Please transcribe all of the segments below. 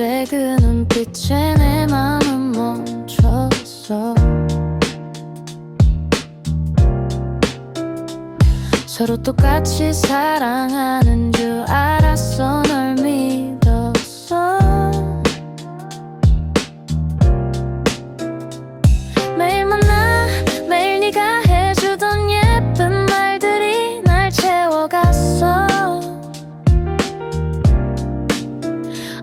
때 그 눈빛에 내 맘은 멈췄어. 서로 똑같이 사랑하는 줄 알았어. 널 믿었어. 매일 만나 매일 네가 해주던 예쁜 말들이 날 채워갔어.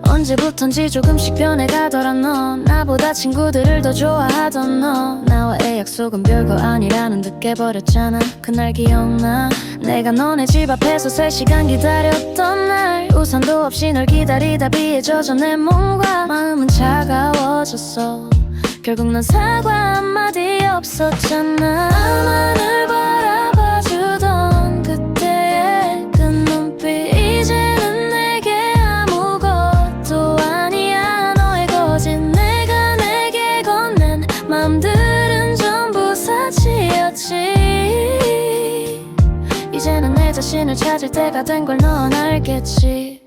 언제부턴지 조금씩 변해가더라. 너 나보다 친구들을 더 좋아하던 너. 나와의 약속은 별거 아니라는 듯 깨버렸잖아. 그날 기억나? 내가 너네 집 앞에서 3시간 기다렸던 날. 우산도 없이 널 기다리다 비에 젖어 내 몸과 마음은 차가워졌어. 결국 넌 사과 한마디 없었잖아. 나만을 바라봐주던 그때의 그 눈빛 이제는 내게 아무것도 아니야. 너의 거짓 내가 내게 건넨 맘들은 전부 사치였지. 이제는 내 자신을 찾을 때가 된 걸 넌 알겠지.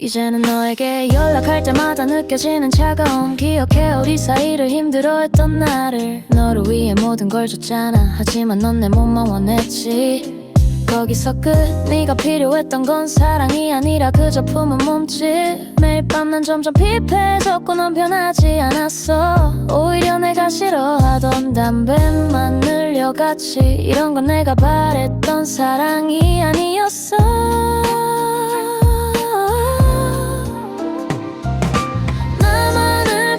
이제는 너에게 연락할 때마다 느껴지는 차가움. 기억해 우리 사이를 힘들어했던 나를. 너를 위해 모든 걸 줬잖아. 하지만 넌 내 몸만 원했지. 거기서 끝. 네가 필요했던 건 사랑이 아니라 그저 품은 몸짓. 매일 밤 난 점점 피폐해졌고 넌 변하지 않았어. 오히려 내가 싫어하던 담배만 늘려갔지. 이런 건 내가 바랬던 사랑이 아니었어. 나만을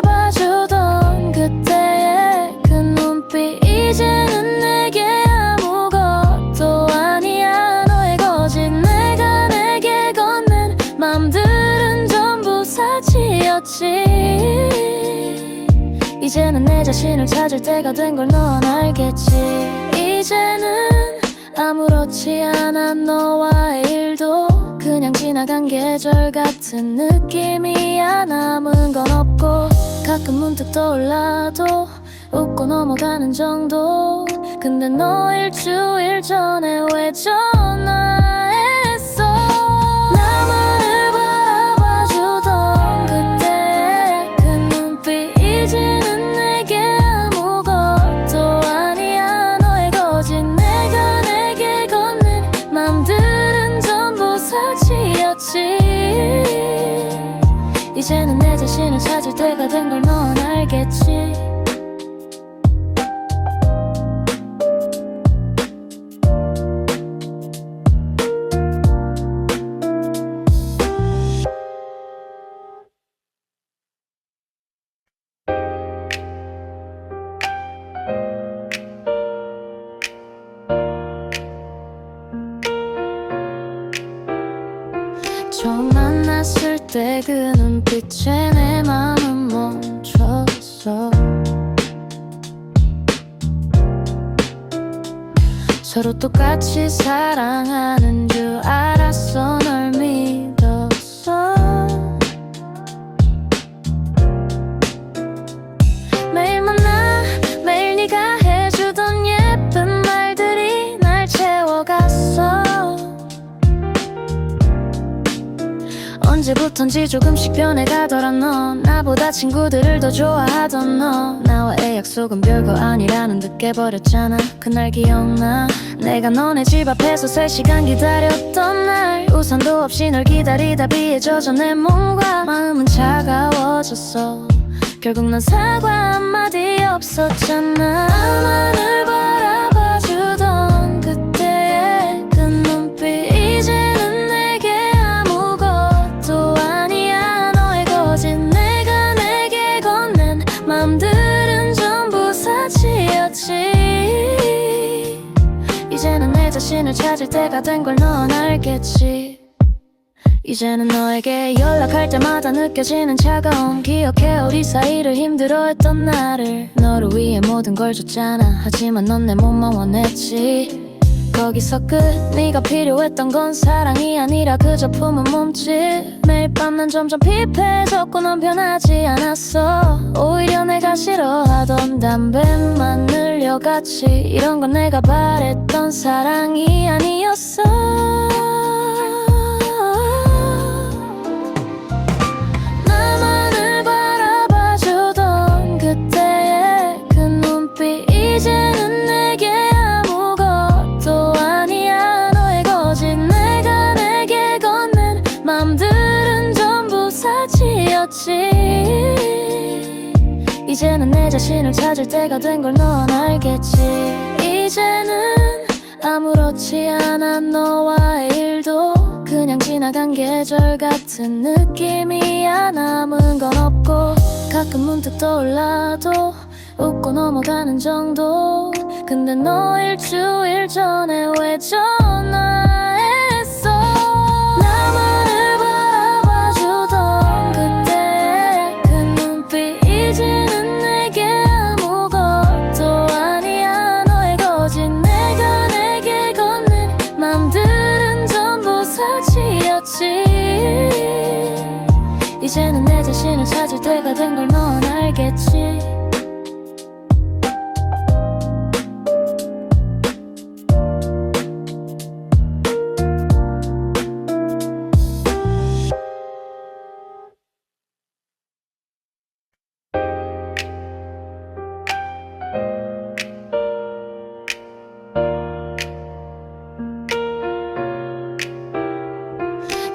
바라봐주던 그때의 그 눈빛 이제는 내게 아무것도 아니야. 너의 거짓 내가 내게 건넨 맘들은 전부 사치였지. 이제는 내 자신을 찾을 때가 된 걸 넌 알겠지. 이제는 아무렇지 않아. 너와의 일도 그냥 지나간 계절 같은 느낌이야. 남은 건 없고 가끔 문득 떠올라도 웃고 넘어가는 정도. 근데 너 일주일 전에 왜 전화했어? 나만을 바라봐주던 그때의 그 눈빛 이제는 내게 아무것도 아니야. 너의 거짓 내가 내게 건넨 맘들은 전부 사치였지. 이제는 내 자신을 찾을 때가 된 걸 넌 알겠지. 처음 만났을 때 그 눈빛에 내 맘은 멈췄어. 서로 똑같이 사랑하는 줄 알았어. 널 믿었어. 매일 만나 매일 네가 해주던 예쁜 말들이 날 채워갔어. 언제부턴지 조금씩 변해가더라. 너 나보다 친구들을 더 좋아하던 너. 나와의 약속은 별거 아니라는 듯 깨버렸잖아. 그날 기억나? 내가 너네 집 앞에서 3시간 기다렸던 날. 우산도 없이 널 기다리다 비에 젖어 내 몸과 마음은 차가워졌어. 결국 넌 사과 한마디 없었잖아. 나만을 바라봐주던 그때의 그 눈빛 이제는 내게 아무것도 아니야. 너의 거짓 내가 내게 건넨 맘들은 전부 사치였지. 이제는 내 자신을 찾을 때가 된 걸 넌 알겠지. 이제는 너에게 연락할 때마다 느껴지는 차가움. 기억해 우리 사이를 힘들어했던 나를. 너를 위해 모든 걸 줬잖아. 하지만 넌 내 몸만 원했지. 거기서 끝. 네가 필요했던 건 사랑이 아니라 그저 품은 몸짓. 매일 밤 난 점점 피폐해졌고 넌 변하지 않았어. 오히려 내가 싫어하던 담배만 늘려갔지. 이런 건 내가 바랬던 사랑이 아니었어. 이제는 내 자신을 찾을 때가 된 걸 넌 알겠지. 이제는 아무렇지 않아 너와의 일도 그냥 지나간 계절 같은 느낌이야. 남은 건 없고 가끔 문득 떠올라도 웃고 넘어가는 정도. 근데 너 일주일 전에 왜 전화했어? 나만을 바라봐주던 그때의 그 눈빛 이제는 내게 아무것도 아니야. 너의 거짓 내가 내게 건넨 맘들은 전부 사치였지. 이제는 내 자신을 찾을 때가 된 걸 넌 알겠지.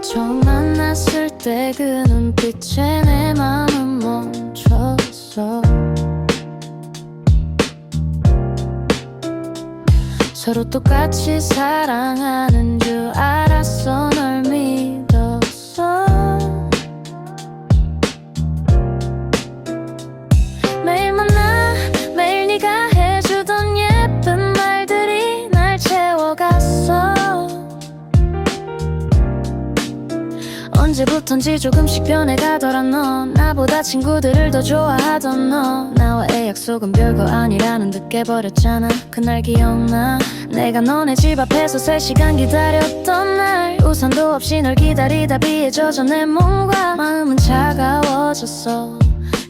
처음 만났을 때 그 눈빛에 내 맘은 멈췄어. 서로 똑같이 사랑하는 줄 알았어. 널 믿었어. 매일 만나 매일 네가 해주던 예쁜 말들이 날 채워갔어. 언제부턴지 조금씩 변해가더라. 넌 나보다 친구들을 더 좋아하던 너. 나와의 약속은 별거 아니라는 듯 깨버렸잖아. 그날 기억나? 내가 너네 집 앞에서 3시간 기다렸던 날. 우산도 없이 널 기다리다 비에 젖어 내 몸과 마음은 차가워졌어.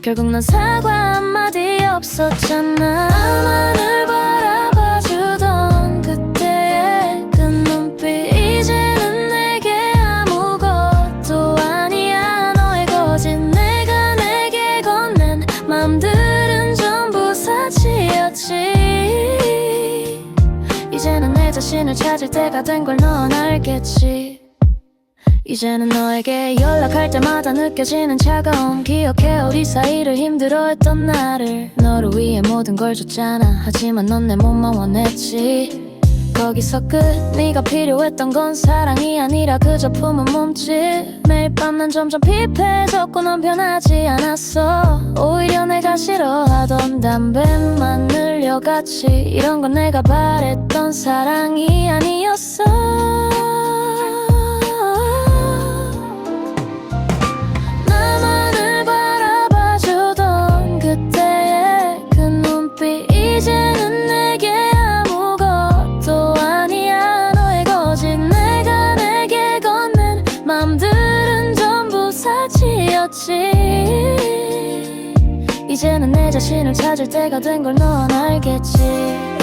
결국 넌 사과 한마디 없었잖아. 나만을 바라봐주던 그때의 그 눈빛 이제는 내게 아무것도 아니야. 너의 거짓 내가 내게 건넨 맘들은 전부 사치였지. 이제는 내 자신을 찾을 때가 된 걸 넌 알겠지. 이제는 너에게 연락할 때마다 느껴지는 차가움. 기억해 우리 사이를 힘들어했던 나를. 너를 위해 모든 걸 줬잖아. 하지만 넌 내 몸만 원했지. 거기서 끝. 네가 필요했던 건 사랑이 아니라 그저 품은 몸짓. 매일 밤 난 점점 피폐해졌고 넌 변하지 않았어. 오히려 내가 싫어하던 담배만 늘려갔지. 이런 건 내가 바랬던 사랑이 아니었어. 나만을 바라봐주던 그때의 그 눈빛 이제는 내게 아무것도 아니야. 너의 거짓 내가 내게 건넨 맘들은 전부 사치였지. 이제는 내 자신을 찾을 때가 된 걸 넌 알겠지.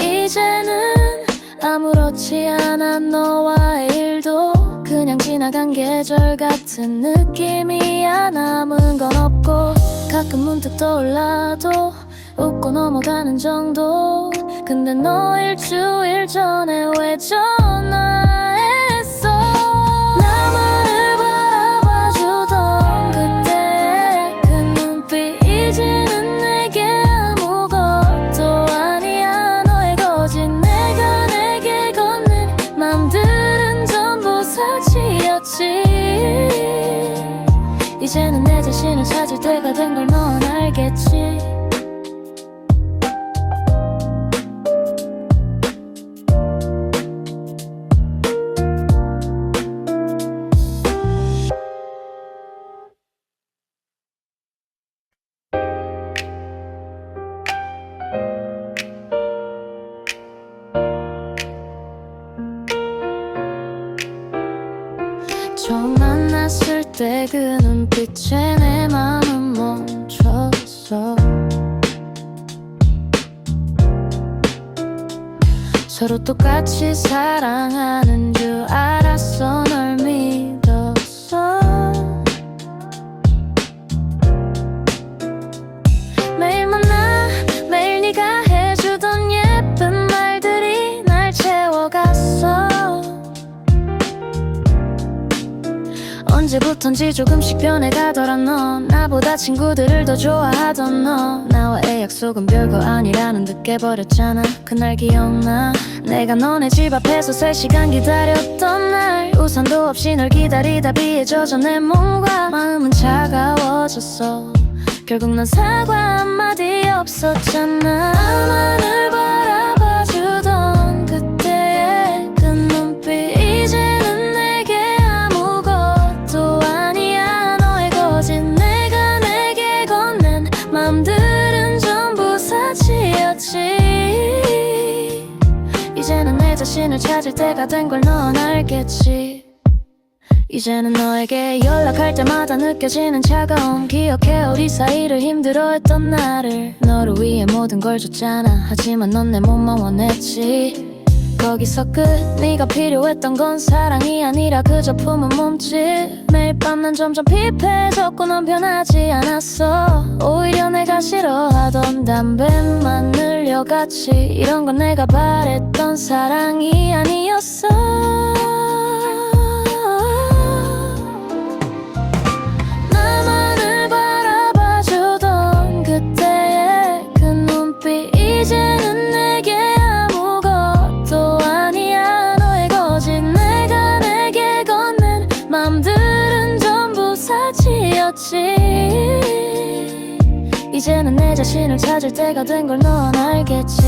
이제는 아무렇지 않아 너와의 일도 그냥 지나간 계절 같은 느낌이야. 남은 건 없고 가끔 문득 떠올라도 웃고 넘어가는 정도. 근데 너 일주일 전에 왜 전화했어? 나만을 바라봐주던 그때의 그 눈빛 이제는 내게 아무것도 아니야. 너의 거짓 내가 내게 건넨 맘들은 전부 사치였지. 이제는 내 자신을 찾을 때가 된 걸 넌 알겠지. 처음 만났을 때 그 눈빛에 내 맘은 멈췄어. 서로 똑같이 사랑하는 줄 알았어. 널 믿었어. 매일 만나 매일 네가 해주던 예쁜 말들이 날 채워갔어. 언제부턴지 조금씩 변해가더라. 넌 나보다 친구들을 더 좋아하던 너. 나와 약속은 별거 아니라는 듯 깨버렸잖아. 그날 기억나? 내가 너네 집 앞에서 3시간 기다렸던 날, 우산도 없이 널 기다리다 비에 젖어 내 몸과 마음은 차가워졌어. 결국 넌 사과 한마디 없었잖아. 나만을 바라봐주던 그때의 그 눈빛, 이제는 내게 아무것도 아니야. 너의 거짓, 내가 내게 건넨 맘들은 전부 사치였지. 이제는 내 자신을 찾을 때가 된 걸 넌 알겠지. 이제는 너에게 연락할 때마다 느껴지는 차가움, 기억해 우리 사이를 힘들어했던 나를. 너를 위해 모든 걸 줬잖아. 하지만 넌 내 몸만 원했지. 거기서 끝. 네가 필요했던 건 사랑이 아니라 그저 품은 몸짓. 매일 밤 난 점점 피폐해졌고 넌 변하지 않았어. 오히려 내가 싫어하던 담배만 늘려갔지. 이런 건 내가 바랬던 사랑이 아니었어. 나만을 바라봐주던 그때의 그 눈빛, 이제는 내게 아무것도 아니야. 너의 거짓, 내가 내게 건넨 맘들은 전부 사치였지. 이제는 내 자신을 찾을 때가 된 걸 넌 알겠지.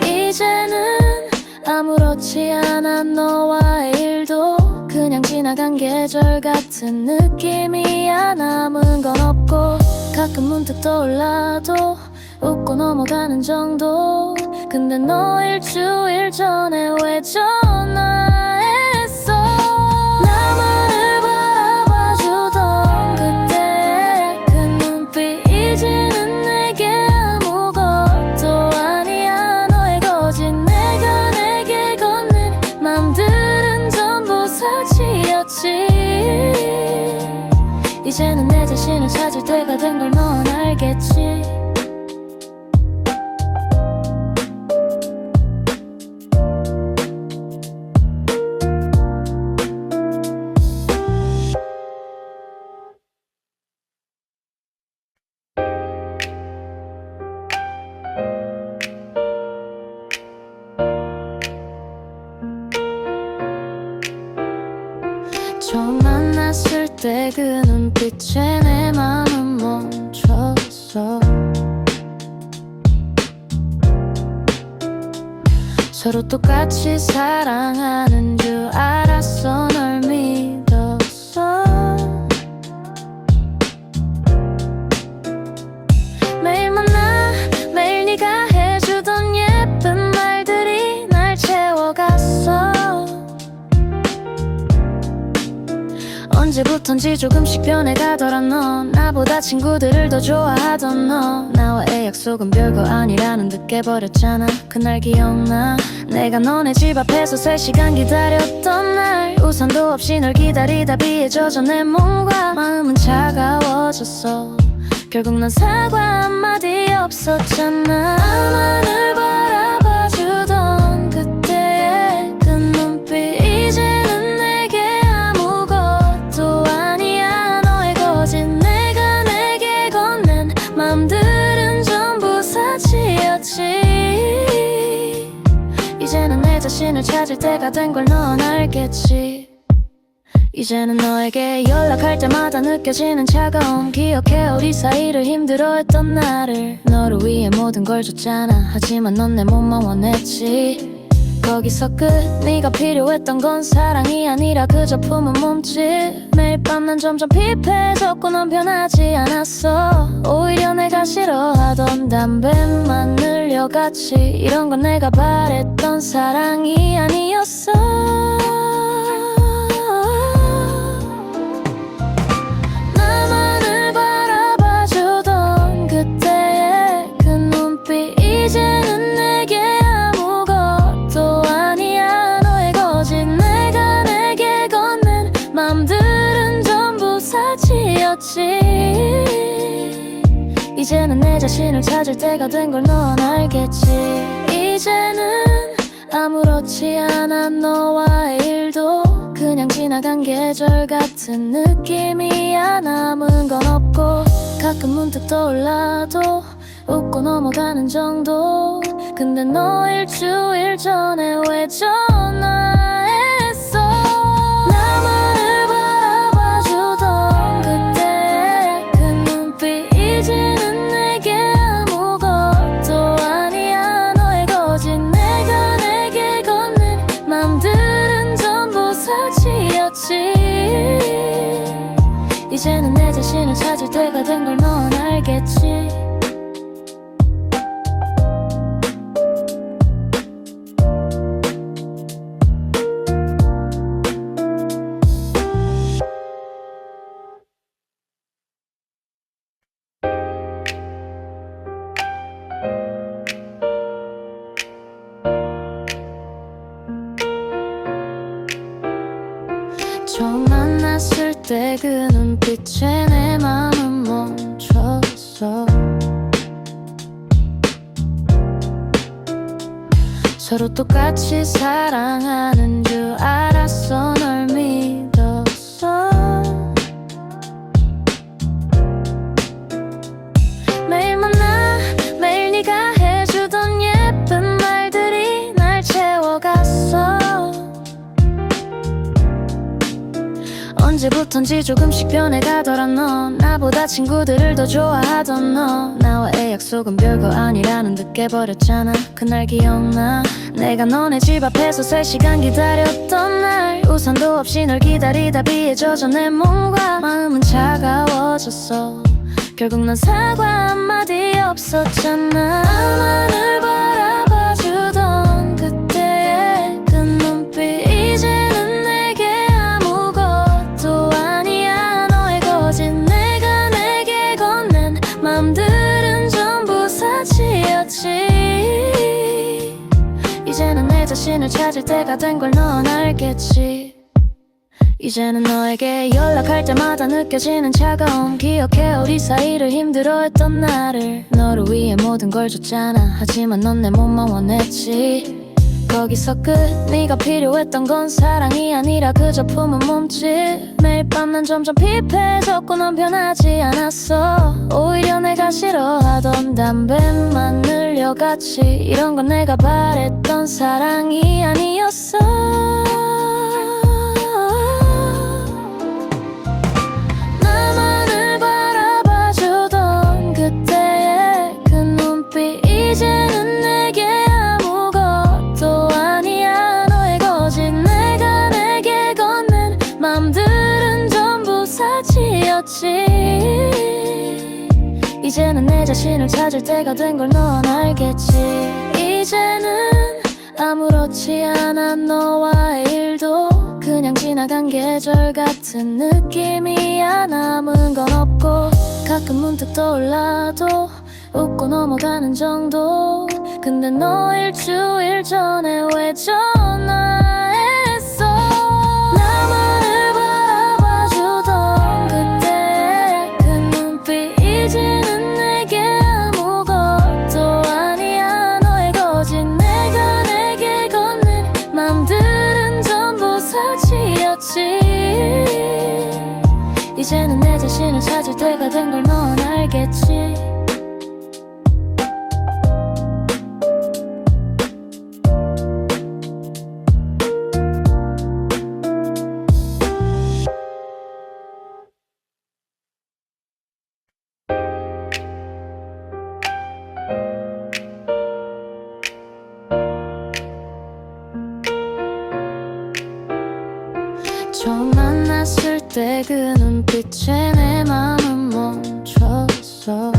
이제는 아무렇지 않아. 너와의 일도 그냥 지나간 계절 같은 느낌이야. 남은 건 없고 가끔 문득 떠올라도 웃고 넘어가는 정도. 근데 너 일주일 전에 왜 전화했어? 나만을 바라봐주던 그때의 그 눈빛, 이제는 내게 아무것도 아니야. 너의 거짓, 내가 내게 건넨 맘들은 전부 사치였지. 이제는 내 자신을 찾을 때가 된 걸 넌 알겠지. 처음 만났을 때 그 눈빛에 내 맘은 멈췄어. 서로 똑같이 사랑하는 줄 알았어. 널 믿었어. 매일 만나 매일 네가 해주던 예쁜 말들이 날 채워갔어. 언제부턴지 조금씩 변해가더라. 넌 나보다 친구들을 더 좋아하던 너. 나와의 약속은 별거 아니라는 듯 깨버렸잖아. 그날 기억나? 내가 너네 집 앞에서 3시간 기다렸던 날, 우산도 없이 널 기다리다 비에 젖어 내 몸과 마음은 차가워졌어. 결국 넌 사과 한마디 없었잖아. 나만을 바라봐주던 그때의 그 눈빛, 이제는 내게 아무것도 아니야. 너의 거짓, 내가 내게 건넨 맘들은 전부 사치였지. 이제는 내 자신을 찾을 때가 된 걸 넌 알겠지. 이제는 너에게 연락할 때마다 느껴지는 차가움, 기억해 우리 사이를 힘들어했던 나를. 너를 위해 모든 걸 줬잖아. 하지만 넌 내 몸만 원했지. 거기서 끝. 네가 필요했던 건 사랑이 아니라 그저 품은 몸짓. 매일 밤 난 점점 피폐해졌고 넌 변하지 않았어. 오히려 내가 싫어하던 담배만 늘려갔지. 이런 건 내가 바랬던 사랑이 아니었어. 나만을 바라봐주던 그때의 그 눈빛, 이제는 내게 아무것도 아니야. 너의 거짓, 내가 내게 건넨 맘들은 전부 사치였지. 이제는 내 자신을 찾을 때가 된 걸 넌 알겠지. 이제는 아무렇지 않아. 너와의 일도 그냥 지나간 계절 같은 느낌이야. 남은 건 없고 가끔 문득 떠올라도 웃고 넘어가는 정도. 근데 너 일주일 전에 왜 전화했어? 나만을 바라봐주던 그때 그 눈빛 이제는 내게 아무것도 아니야. 너의 거짓 내가 내게 건넨 맘들은 전부 사치였지. 이제는 내 자신을 찾을 때가 된 걸 넌 알겠지. 처음 만났을 때 그 눈빛에 내 맘은 멈췄어. 서로 똑같이 사랑하는 줄 알았어. 널 믿었어. 매일 만나 매일 네가 해주던 예쁜 말들이 날 채워갔어. 언제부턴지 조금씩 변해가더라. 너 나보다 친구들을 더 좋아하던 너. 나와의 약속은 별거 아니라는 듯 깨버렸잖아. 그날 기억나? 내가 너네 집 앞에서 3시간 기다렸던 날. 우산도 없이 널 기다리다 비에 젖어 내 몸과 마음은 차가워졌어. 결국 넌 사과 한마디 없었잖아. 나만을 바라봐주던 그때의 그 눈빛 이제는 내게 아무것도 아니야. 너의 거짓 내가 내게 건넨 맘들은 전부 사치였지. 이제는 내 자신을 찾을 때가 된 걸 넌 알겠지. 이제는 너에게 연락할 때마다 느껴지는 차가움. 기억해 우리 사이를 힘들어했던 나를. 너를 위해 모든 걸 줬잖아. 하지만 넌 내 몸만 원했지. 거기서 끝. 네가 필요했던 건 사랑이 아니라 그저 품은 몸짓. 매일 밤 난 점점 피폐해졌고 넌 변하지 않았어. 오히려 내가 싫어하던 담배만 늘려갔지. 이런 건 내가 바랬던 사랑이 아니었어. 나만을 바라봐주던 그때의 그 눈빛 이제는 내게 아무것도 아니야. 너의 거짓 내가 내게 건넨 맘들은 전부 사치였지. 이제는 내 자신을 찾을 때가 된 걸 넌 알겠지. 이제는 아무렇지 않아. 너와의 일도 그냥 지나간 계절 같은 느낌이야. 남은 건 없고 가끔 문득 떠올라도 웃고 넘어가는 정도. 근데 너 일주일 전에 왜 전화했어? 나만을 바라봐주던 그때 그 눈빛 이제는 내게 아무것도 아니야. 너의 거짓 내가 내게 건넨 맘들은 전부 사치였지. 이제는 내 자신을 찾을 때가 된 걸 넌 알겠지. 처음 만났을 때 그 눈빛에 내 맘은 멈췄어.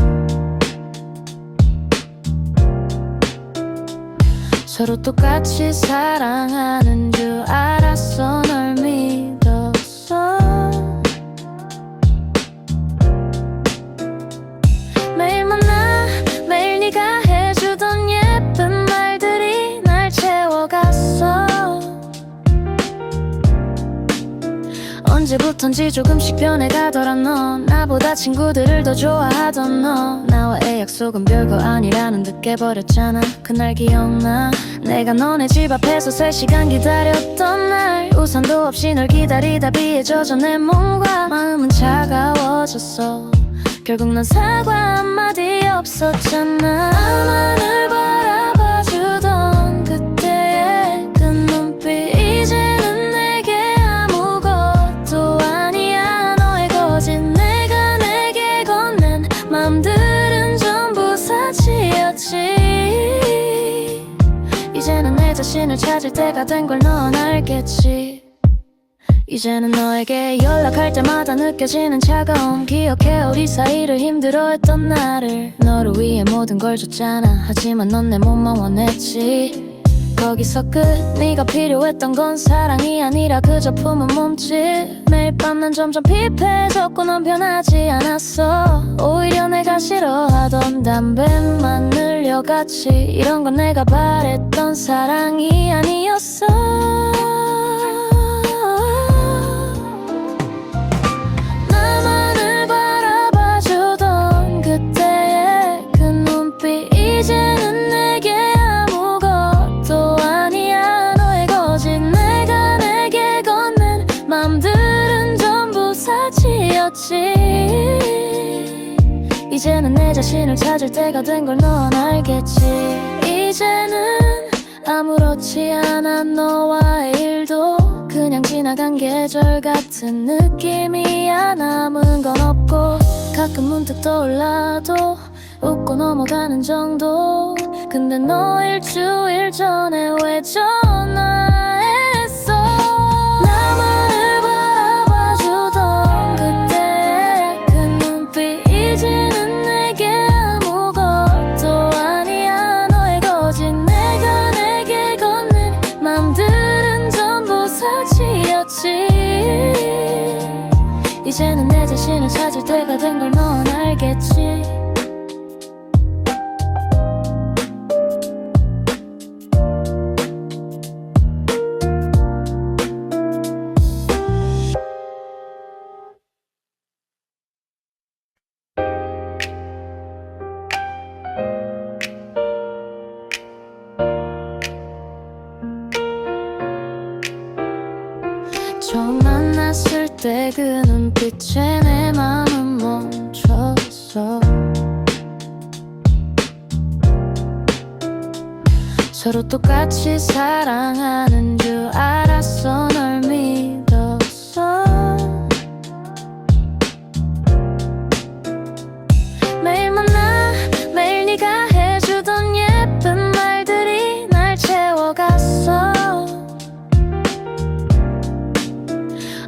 서로 똑같이 사랑하는 줄 알았어. 널 믿었어. 매일 만나 매일 네가 해주던 예쁜 말들이 날 채워갔어. 언제부턴지 조금씩 변해가더라. 너 나보다 친구들을 더 좋아하던 너. 나와의 약속은 별거 아니라는 듯 깨버렸잖아. 그날 기억나? 내가 너네 집 앞에서 3시간 기다렸던 날. 우산도 없이 널 기다리다 비에 젖어 내 몸과 마음은 차가워졌어. 결국 넌 사과 한마디 없었잖아. 나만을 바라봐주던 그때의 그 눈빛 이제는 내게 아무것도 아니야. 너의 거짓 내가 내게 건넨 맘들은 전부 사치였지. 이제는 내 자신을 찾을 때가 된 걸 넌 알겠지. 이제는 너에게 연락할 때마다 느껴지는 차가움. 기억해 우리 사이를 힘들어했던 나를. 너를 위해 모든 걸 줬잖아. 하지만 넌 내 몸만 원했지. 거기서 끝. 네가 필요했던 건 사랑이 아니라 그저 품은 몸짓. 매일 밤 난 점점 피폐해졌고 넌 변하지 않았어. 오히려 내가 싫어하던 담배만 늘려갔지. 이런 건 내가 바랬던 사랑이 아니었어. 나만을 바라봐주던 그때의 그 눈빛 이제는 내게 아무것도 아니야. 너의 거짓 내가 내게 건넨 맘들은 전부 사치였지. 이제는 내 자신을 찾을 때가 된 걸 넌 알겠지. 이제는 아무렇지 않아. 너와의 일도 그냥 지나간 계절 같은 느낌이야. 남은 건 없고 가끔 문득 떠올라도 웃고 넘어가는 정도. 근데 너 일주일 전에 왜 전화했어? 나만을 바라봐주던 그때의 그 눈빛 이제는 내게 아무것도 아니야. 너의 거짓 내가 내게 건넨 맘들은 전부 사치였지. 이제는 내 자신을 찾을 때가 된 걸 넌 알겠지. 처음 만났을 때 그 눈빛에 내 맘은 멈췄어. 서로 똑같이 사랑하는 줄 알았어. 널 믿었어. 매일 만나 매일 네가 해주던 예쁜 말들이 날 채워갔어.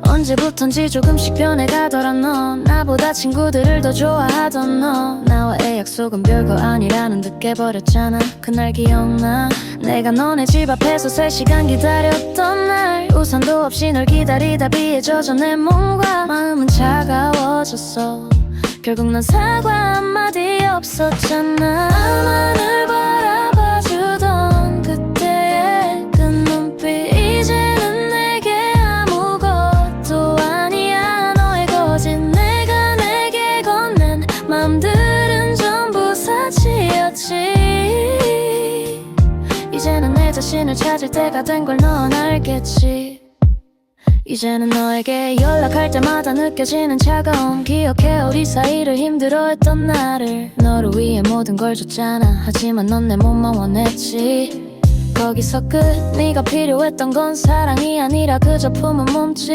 언제부턴지 조금씩 변해가더라. 너 나보다 친구들을 더 좋아하던 너. 나와의 약속은 별거 아니라는 듯 깨버렸잖아. 그날 기억나. 내가 너네 집 앞에서 3시간 기다렸던 날. 우산도 없이 널 기다리다 비에 젖어 내 몸과 마음은 차가워졌어. 결국 넌 사과 한마디 없었잖아. 나만을 바라봐주던 그때의 그 눈빛 이제는 내게 아무것도 아니야. 너의 거짓 내가 내게 건넨 맘들은 전부 사치였지. 이제는 내 자신을 찾을 때가 된 걸 넌 알겠지. 이제는 너에게 연락할 때마다 느껴지는 차가움. 기억해 우리 사이를 힘들어했던 나를. 너를 위해 모든 걸 줬잖아. 하지만 넌 내 몸만 원했지. 거기서 끝. 네가 필요했던 건 사랑이 아니라 그저 품은 몸짓.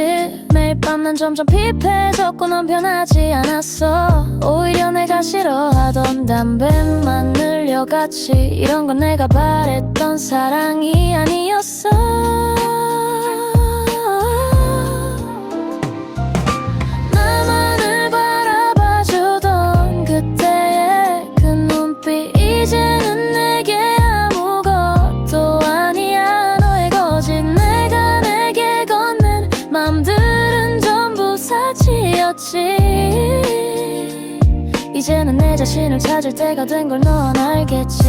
매일 밤 난 점점 피폐해졌고 넌 변하지 않았어. 오히려 내가 싫어하던 담배만 늘려갔지. 이런 건 내가 바랬던 사랑이 아니었어. 나만을 바라봐주던 그때의 그 눈빛 이제는 내게 아무것도 아니야. 너의 거짓 내가 내게 건넨 맘들은 전부 사치였지. 이제는 내 자신을 찾을 때가 된 걸 넌 알겠지.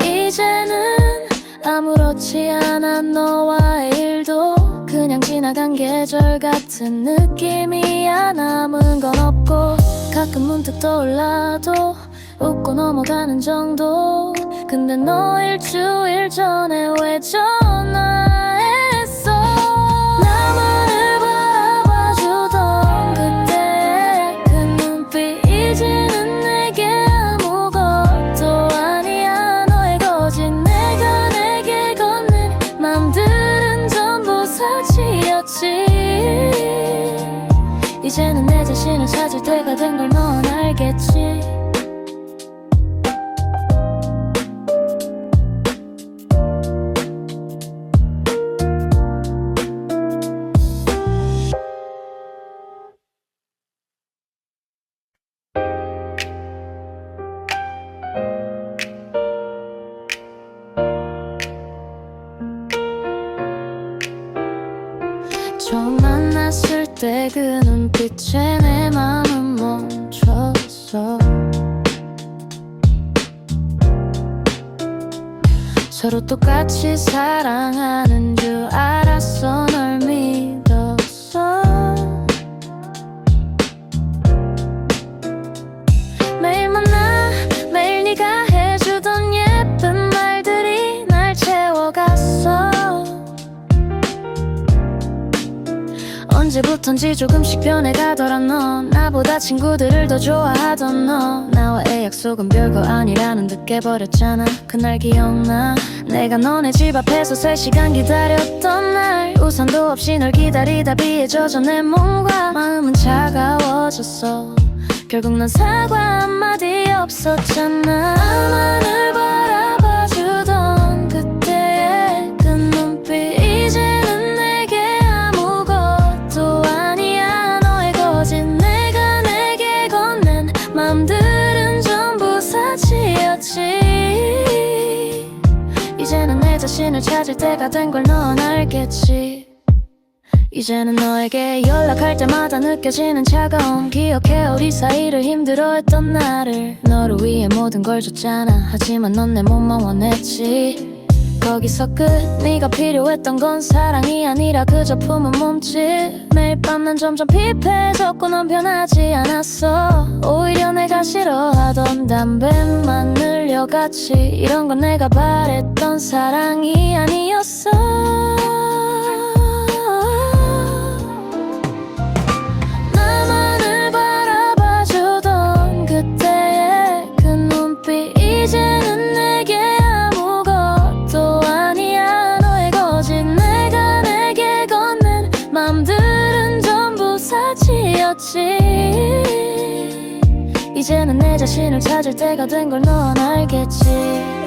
이제는 아무렇지 않아. 너와의 일도 그냥 지나간 계절 같은 느낌이야. 남은 건 없고 가끔 문득 떠올라도 웃고 넘어가는 정도. 근데 너 일주일 전에 왜 전화했어? 나만을 바라봐주던 그때의 그 눈빛 이제는 자신을 찾을 때가 된 걸 넌 알겠지. 처음 만났을 때 그 눈빛에 내 맘은 멈췄어. 서로 똑같이 사랑하는 줄 알았어. 널 믿었어. 매일 만나 매일 네가 해주던 예쁜 말들이 날 채워갔어. 언제부턴지 조금씩 변해가더라. 너 나보다 친구들을 더 좋아하던 너. 나와의 약속은 별거 아니라는 듯 깨버렸잖아. 그날 기억나? 내가 너네 집 앞에서 3시간 기다렸던 날. 우산도 없이 널 기다리다 비에 젖어 내 몸과 마음은 차가워졌어. 결국 넌 사과 한마디 없었잖아. 나만을 바라봐주던 그때의 그 눈빛 이제는 내게 아무것도 아니야. 너의 거짓 내가 내게 건넨 맘들은 전부 사치였지. 이제는 내 자신을 찾을 때가 된 걸 넌 알겠지. 이제는 너에게 연락할 때마다 느껴지는 차가움. 기억해 우리 사이를 힘들어했던 나를. 너를 위해 모든 걸 줬잖아. 하지만 넌 내 몸만 원했지. 거기서 끝. 네가 필요했던 건 사랑이 아니라 그저 품은 몸짓. 매일 밤 난 점점 피폐해졌고 넌 변하지 않았어. 오히려 내가 싫어하던 담배만 늘려갔지. 이런 건 내가 바랬던 사랑이 아니었어. 나만을 바라봐주던 그때의 그 눈빛 이제는 내게 아무것도 아니야. 너의 거짓 내가 내게 건넨 맘들은 전부 사치였지. 이제는 내 자신을 찾을 때가 된 걸 넌 알겠지.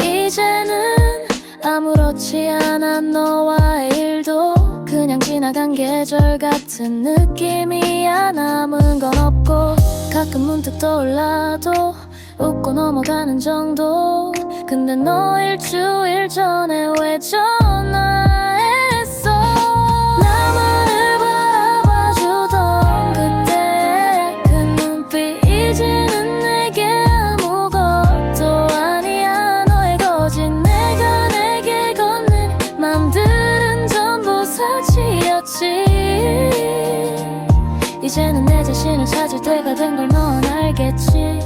이제는 아무렇지 않아. 너와의 일도 그냥 지나간 계절 같은 느낌이야. 남은 건 없고 가끔 문득 떠올라도 웃고 넘어가는 정도. 근데 너 일주일 전에 왜 전화했어? 나만을 바라봐주던 그때의 그 눈빛 이제는 내게 아무것도 아니야. 너의 거짓 내가 내게 건넨 맘들은 전부 사치였지. 이제는 내 자신을 찾을 때가 된 걸 넌 알겠지.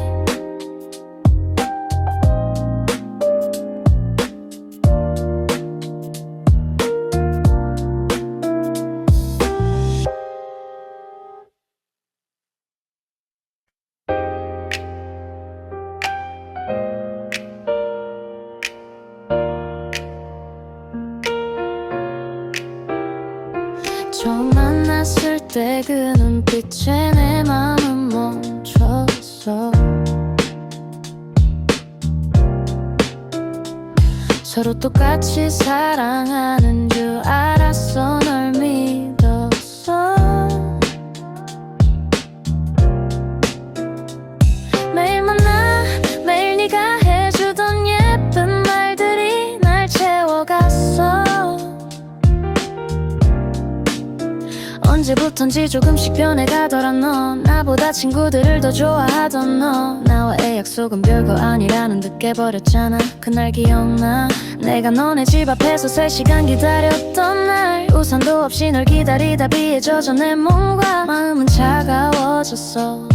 처음 만났을 때 그 눈빛에 내 맘은 멈췄어. 서로 똑같이 사랑하는 줄 알았어. 널 믿었어. 매일 만나 매일 네가 해주던 예쁜 말들이 날 채워갔어. 언제부턴지 조금씩 변해가더라. 너 나보다 친구들을 더 좋아하던 너. 나와의 약속은 별거 아니라는 듯 깨버렸잖아. 그날 기억나? 내가 너네 집 앞에서 3시간 기다렸던 날. 우산도 없이 널 기다리다 비에 젖어 내 몸과 마음은 차가워졌어.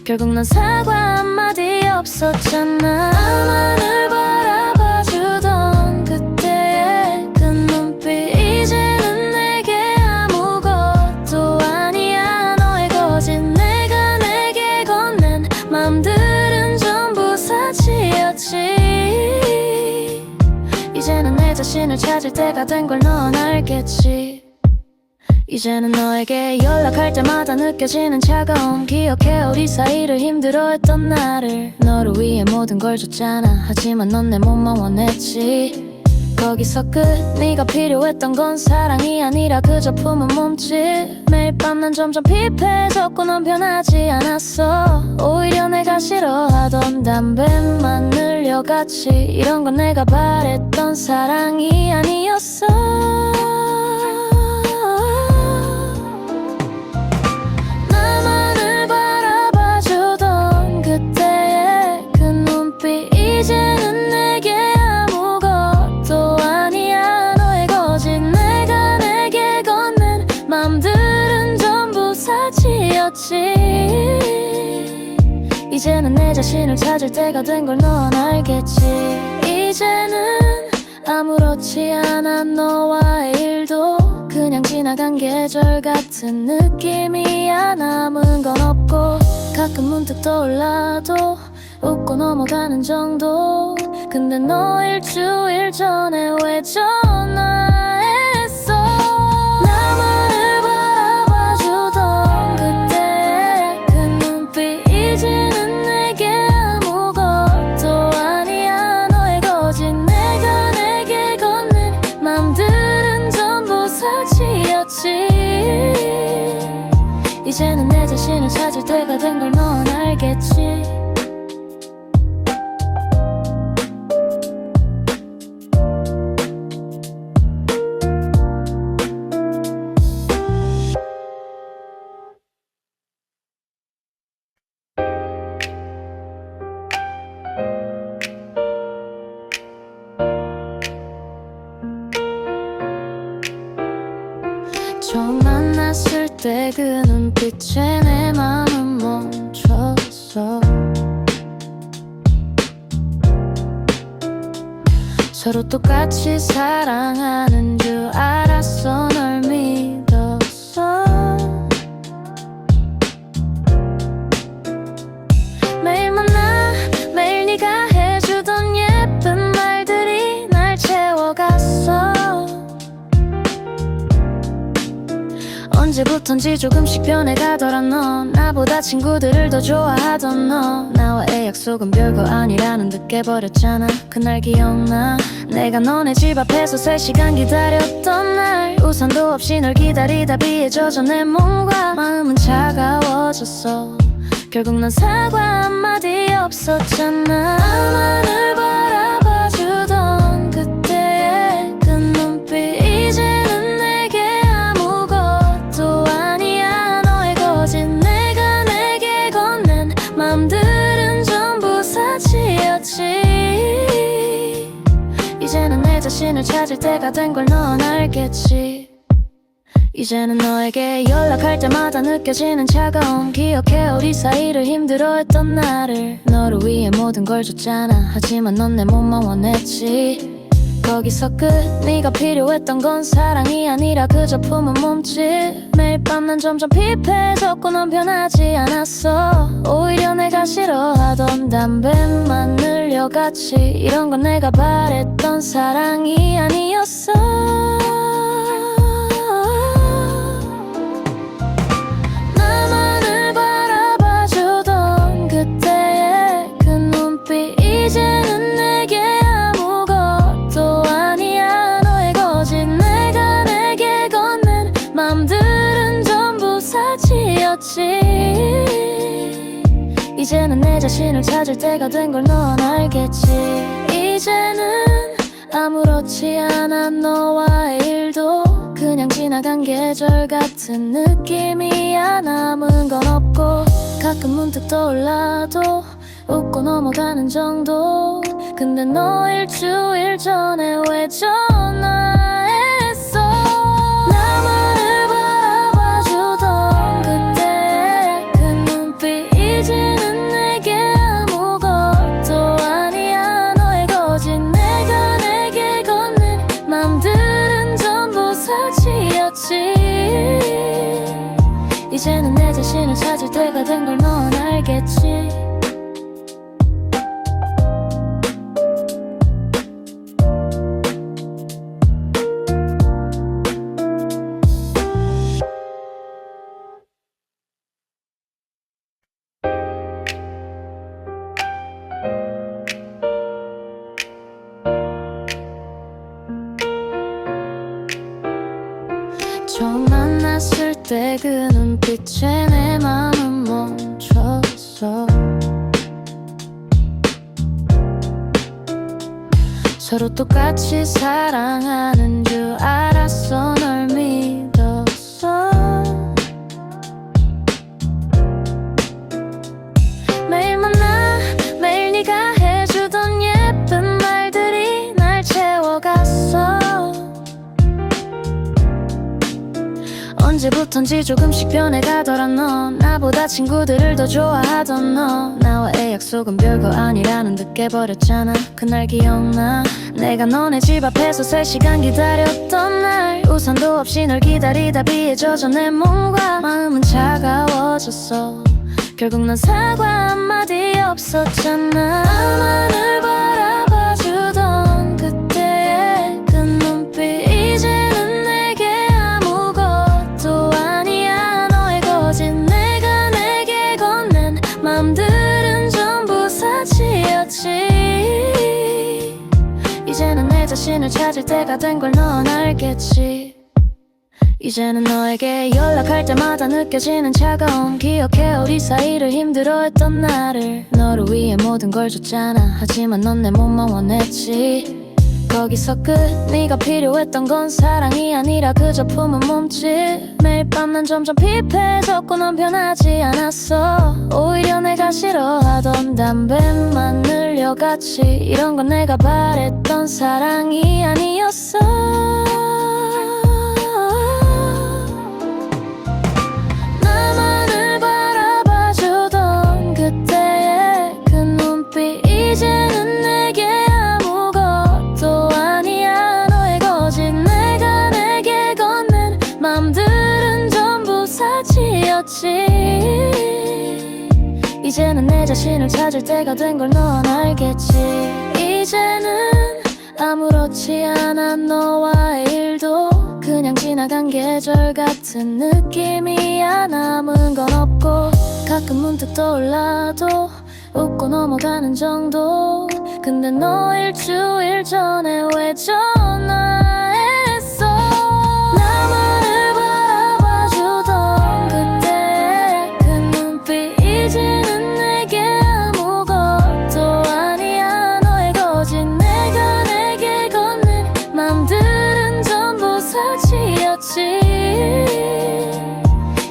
결국 넌 사과 한마디 없었잖아. 나만을 바라봐주던 그때의 그 눈빛 이제는 내게 아무것도 아니야. 너의 거짓 내가 내게 건넨 맘들은 전부 사치였지. 이제는 내 자신을 찾을 때가 된 걸 넌 알겠지. 이제는 너에게 연락할 때마다 느껴지는 차가움 기억해 우리 사이를 힘들어했던 나를 너를 위해 모든 걸 줬잖아. 하지만 넌 내 몸만 원했지. 거기서 끝. 네가 필요했던 건 사랑이 아니라 그저 품은 몸짓. 매일 밤 난 점점 피폐해졌고 넌 변하지 않았어. 오히려 내가 싫어하던 담배만 늘려갔지. 이런 건 내가 바랬던 사랑이 아니었어. 나만을 바라봐주던 그때의 그 눈빛 이제는 내게 아무것도 아니야. 너의 거짓 내가 내게 건넨 맘들은 전부 사치였지. 이제는 내 자신을 찾을 때가 된 걸 넌 알겠지. 이제는 아무렇지 않아. 너와의 일도 그냥 지나간 계절 같은 느낌이야. 남은 건 없고 가끔 문득 떠올라도 웃고 넘어가는 정도. 근데 너 일주일 전에 왜 전화했어? 나만을 바라봐주던 그때의 그 눈빛 이제는 내게 아무것도 아니야. 너의 거짓 내가 내게 건넨 맘들은 전부 사치였지. 이제는 내 자신을 찾을 때가 된 걸 넌 알겠지. 처음 만났을 때 그 눈빛에 내 맘은 멈췄어. 서로 똑같이 사랑하는 줄 알았어. 널 믿었어. 매일 만나 매일 네가 해주던 예쁜 말들이 날 채워갔어. 언제부턴지 조금씩 변해가더라. 넌 나보다 친구들을 더 좋아하던 너. 나와의 약속은 별거 아니라는 듯 깨버렸잖아. 그날 기억나. 내가 너네 집 앞에서 3시간 기다렸던 날. 우산도 없이 널 기다리다 비에 젖어 내 몸과 마음은 차가워졌어. 결국 넌 사과 한마디 없었잖아. 나만을 바라봐주던 그때의 그 눈빛 이제는 내게 아무것도 아니야. 너의 거짓 내가 내게 건넨 맘들은 전부 사치였지. 이제는 내 자신을 찾을 때가 된 걸 넌 알겠지. 이제는 너에게 연락할 때마다 느껴지는 차가움 기억해 우리 사이를 힘들어했던 나를 너를 위해 모든 걸 줬잖아. 하지만 넌 내 몸만 원했지. 거기서 끝. 네가 필요했던 건 사랑이 아니라 그저 품은 몸짓. 매일 밤 난 점점 피폐해졌고 넌 변하지 않았어. 오히려 내가 싫어하던 담배만 늘려갔지. 이런 건 내가 바랬던 사랑이 아니었어. 나만을 바라봐주던 그때의 그 눈빛 이제는 내게 아무것도 아니야. 너의 거짓 내가 내게 건넨 맘들은 전부 사치였지. 이제는 내 자신을 찾을 때가 된 걸 넌 알겠지. 이제는 아무렇지 않아. 너와의 일도 그냥 지나간 계절 같은 느낌이야. 남은 건 없고 가끔 문득 떠올라도 웃고 넘어가는 정도. 근데 너 일주일 전에 왜 전화했어? 나만을 바라봐주던 그때의 그 눈빛 이제는 내게 아무것도 아니야. 너의 거짓 내가 내게 건넨 맘들은 전부 사치였지. 이제는 내 자신을 찾을 때가 된 걸 넌 알겠지. 처음 만났을 때 그 눈빛에 내 마음은 멈췄어. 서로 똑같이 사랑하는 줄 알았어. 널 믿었어. 매일 만나 매일 네가 해주던 예쁜 말들이 날 채워갔어. 언제부턴지 조금씩 변해가더라. 너 나보다 친구들을 더 좋아하던 너. 나와의 약속은 별거 아니라는 듯 깨버렸잖아. 그날 기억나. 내가 너네 집 앞에서 3시간 기다렸던 날. 우산도 없이 널 기다리다 비에 젖어 내 몸과 마음은 차가워졌어. 결국 넌 사과 한마디 없었잖아. 나만을 바라봐주던 그때의 그 눈빛 이제는 내게 아무것도 아니야. 너의 거짓 내가 내게 건넨 맘들은 전부 사치였지. 이제는 내 자신을 찾을 때가 된 걸 넌 알겠지. 이제는 너에게 연락할 때마다 느껴지는 차가움. 기억해 우리 사이를 힘들어했던 나를. 너를 위해 모든 걸 줬잖아. 하지만 넌 내 몸만 원했지. 거기서 끝. 네가 필요했던 건 사랑이 아니라 그저 품은 몸짓. 매일 밤 난 점점 피폐해졌고 넌 변하지 않았어. 오히려 내가 싫어하던 담배만 늘려갔지. 이런 건 내가 바랬던 사랑이 아니었어. 나만을 바라봐주던 그때의 그 눈빛 이제는 내게 아무것도 아니야. 너의 거짓 내가 내게 건넨 맘들은 전부 사치였지. 이제는 내 자신을 찾을 때가 된 걸 넌 알겠지. 이제는 아무렇지 않아. 너와의 일도 그냥 지나간 계절 같은 느낌이야. 남은 건 없고 가끔 문득 떠올라도 웃고 넘어가는 정도. 근데 너 일주일 전에 왜 전화했어? 나만을 바라봐주던 그때의 그 눈빛 이제는 내게 아무것도 아니야. 너의 거짓 내가 내게 건넨 맘들은 전부 사치였지.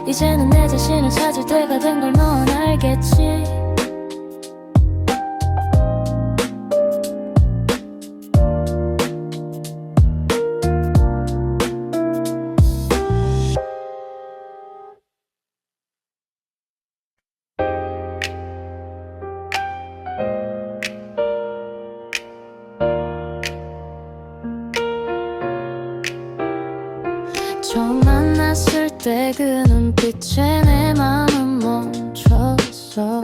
이제는 내 자신을 찾을 때가 된 걸 넌 알겠지. 처음 만났을 때 그 눈빛에 내 마음은 멈췄어.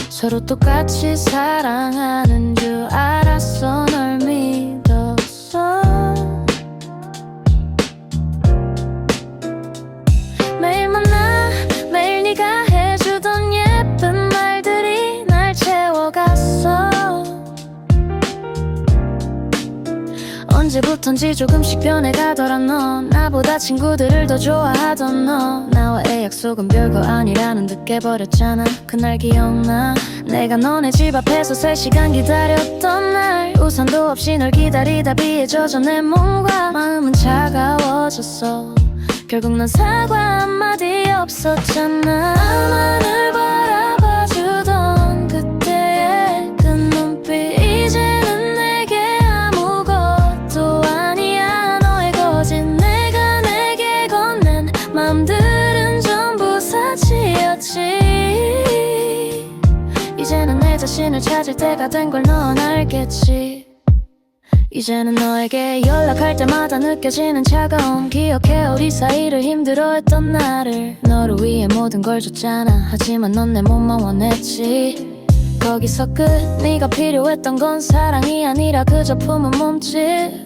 서로 똑같이 사랑하는 줄 알았어. 널 믿었어. 매일 만나 매일 네가 해주던 예쁜 말들이 날 채워갔어. 언제부턴지 조금씩 변해가더라. 너 나보다 친구들을 더 좋아하던 너. 나와의 약속은 별거 아니라는 듯 깨버렸잖아. 그날 기억나. 내가 너네 집 앞에서 3시간 기다렸던 날. 우산도 없이 널 기다리다 비에 젖어 내 몸과 마음은 차가워졌어. 결국 넌 사과 한마디 없었잖아. 나만을 바라봐주던 그때의 그 눈빛 이제는 내게 아무것도 아니야. 너의 거짓 내가 내게 건넨 맘들은 전부 사치였지. 이제는 내 자신을 찾을 때가 된 걸 넌 알겠지. 이제는 너에게 연락할 때마다 느껴지는 차가움. 기억해 우리 사이를 힘들어했던 나를. 너를 위해 모든 걸 줬잖아. 하지만 넌 내 몸만 원했지. 거기서 끝. 네가 필요했던 건 사랑이 아니라 그저 품은 몸짓.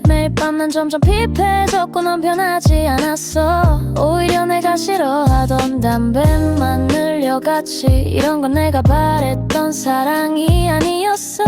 매일 밤 난 점점 피폐해졌고 넌 변하지 않았어. 오히려 내가 싫어하던 담배만 늘려갔지. 이런 건 내가 바랬던 사랑이 아니었어.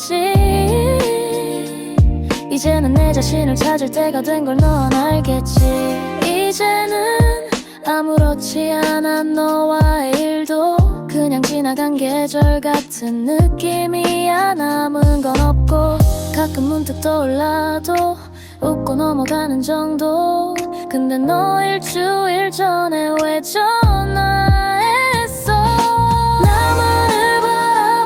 사치였지. 이제는 내 자신을 찾을 때가 된 걸 넌 알겠지. 이제는 아무렇지 않아 너와의 일도 그냥 지나간 계절 같은 느낌이야. 남은 건 없고 가끔 문득 떠올라도 웃고 넘어가는 정도. 근데 너 일주일 전에 왜 전화했어? 나만을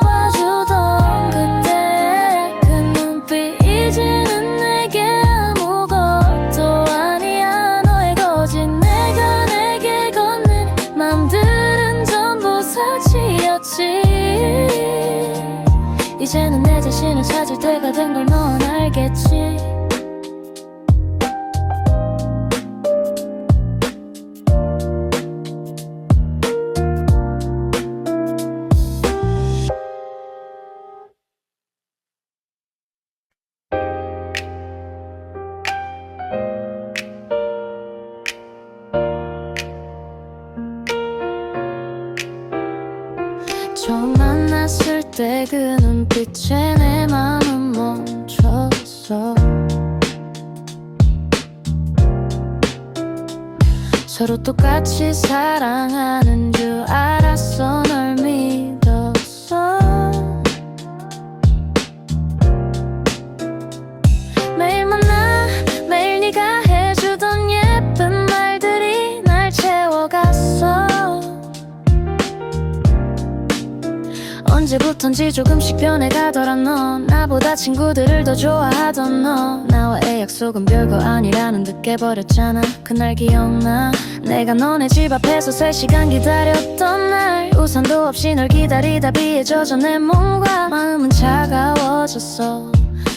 바라봐주던 그때의 그 눈빛 이제는 내게 아무것도 아니야. 너의 거짓 내가 내게 건넨 맘들은 전부 사치였지. 이제는 내 자신을 찾을 때가 된 걸 넌 알겠지. 처음 만났을 때 그 눈빛에 내 맘은 멈췄어. 서로 똑같이 사랑하는 줄 알았어. 널 믿었어. 매일 만나 매일 네가 해주던 예쁜 말들이 날 채워갔어. 언제부턴지 조금씩 변해가더라. 넌 나보다 친구들을 더 좋아하던 너. 나와의 약속은 별거 아니라는 듯 깨버렸잖아. 그날 기억나? 내가 너네 집 앞에서 3시간 기다렸던 날. 우산도 없이 널 기다리다 비에 젖어 내 몸과 마음은 차가워졌어.